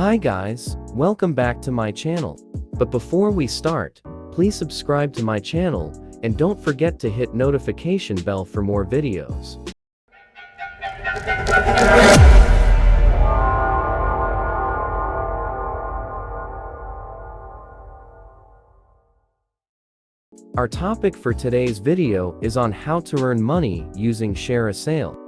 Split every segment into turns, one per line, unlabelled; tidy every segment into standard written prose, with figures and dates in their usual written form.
Hi guys, welcome back to my channel. But before we start, please subscribe to my channel and don't forget to hit notification bell for more videos. Our topic for today's video is on how to earn money using Shareasale.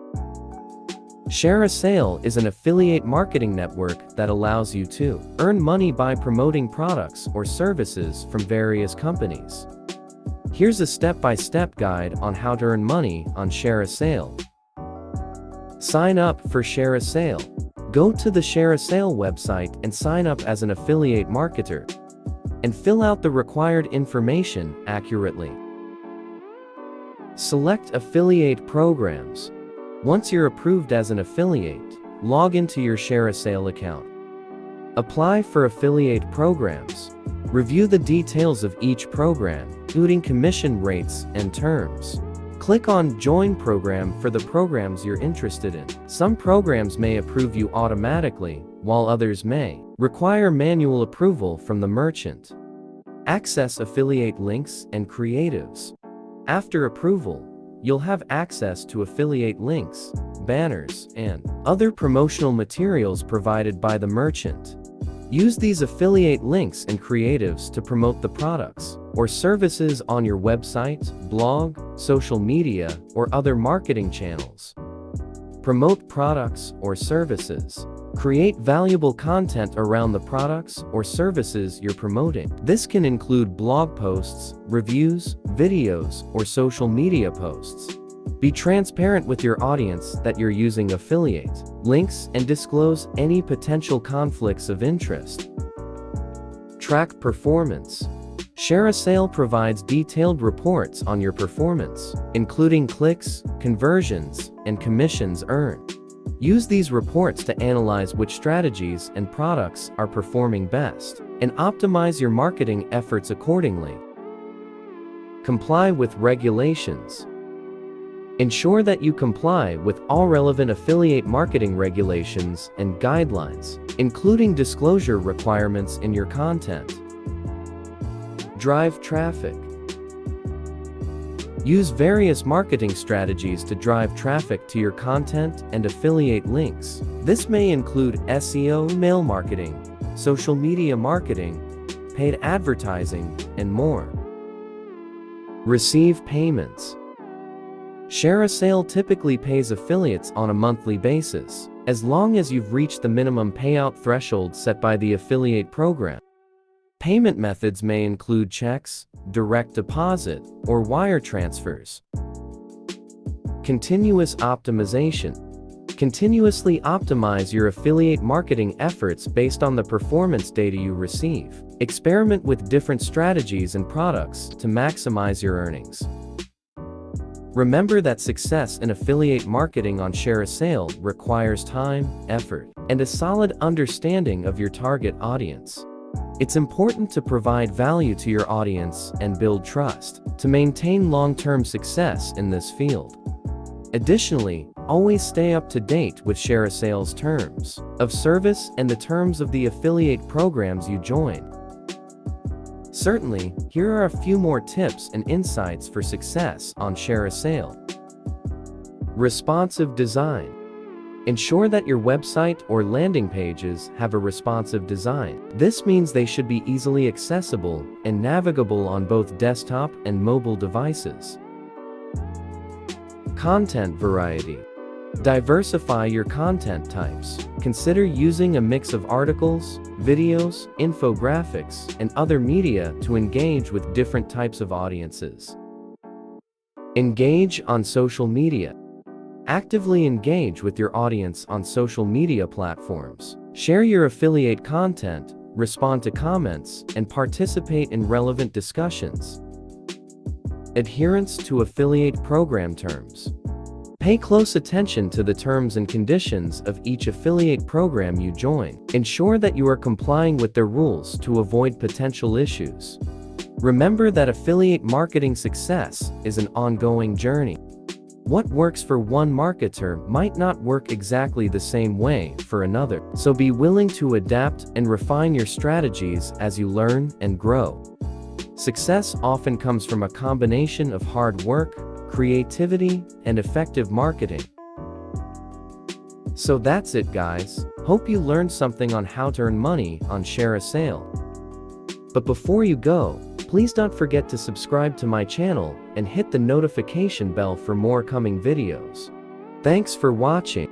Shareasale is an affiliate marketing network that allows you to earn money by promoting products or services from various companies. Here's a step-by-step guide on how to earn money on Shareasale. Sign up for Shareasale. Go to the Shareasale website and sign up as an affiliate marketer, and fill out the required information accurately. Select affiliate programs. Once you're approved as an affiliate, log into your Shareasale account. Apply for affiliate programs. Review the details of each program, including commission rates and terms. Click on Join Program for the programs you're interested in. Some programs may approve you automatically, while others may require manual approval from the merchant. Access affiliate links and creatives. After approval, you'll have access to affiliate links, banners, and other promotional materials provided by the merchant. Use these affiliate links and creatives to promote the products or services on your website, blog, social media, or other marketing channels. Promote products or services. Create valuable content around the products or services you're promoting. This can include blog posts, reviews, videos, or social media posts. Be transparent with your audience that you're using affiliate links and disclose any potential conflicts of interest. Track performance. Shareasale provides detailed reports on your performance, including clicks, conversions, and commissions earned. Use these reports to analyze which strategies and products are performing best, and optimize your marketing efforts accordingly. Comply with regulations. Ensure that you comply with all relevant affiliate marketing regulations and guidelines, including disclosure requirements in your content. Drive traffic. Use various marketing strategies to drive traffic to your content and affiliate links. This may include SEO, email marketing, social media marketing, paid advertising, and more. Receive payments. Shareasale typically pays affiliates on a monthly basis, as long as you've reached the minimum payout threshold set by the affiliate program. Payment methods may include checks, direct deposit, or wire transfers. Continuous optimization. Continuously optimize your affiliate marketing efforts based on the performance data you receive. Experiment with different strategies and products to maximize your earnings. Remember that success in affiliate marketing on Shareasale requires time, effort, and a solid understanding of your target audience. It's important to provide value to your audience and build trust to maintain long-term success in this field. Additionally, always stay up to date with Shareasale's terms of service and the terms of the affiliate programs you join. Certainly, here are a few more tips and insights for success on Shareasale. Responsive design. Ensure that your website or landing pages have a responsive design. This means they should be easily accessible and navigable on both desktop and mobile devices. Content variety. Diversify your content types. Consider using a mix of articles, videos, infographics, and other media to engage with different types of audiences. Engage on social media. Actively engage with your audience on social media platforms. Share your affiliate content, respond to comments, and participate in relevant discussions. Adherence to affiliate program terms. Pay close attention to the terms and conditions of each affiliate program you join. Ensure that you are complying with their rules to avoid potential issues. Remember that affiliate marketing success is an ongoing journey. What works for one marketer might not work exactly the same way for another, so be willing to adapt and refine your strategies as you learn and grow. Success often comes from a combination of hard work, creativity, and effective marketing. So that's it, guys. Hope you learned something on how to earn money on Shareasale. But before you go, please don't forget to subscribe to my channel and hit the notification bell for more coming videos. Thanks for watching.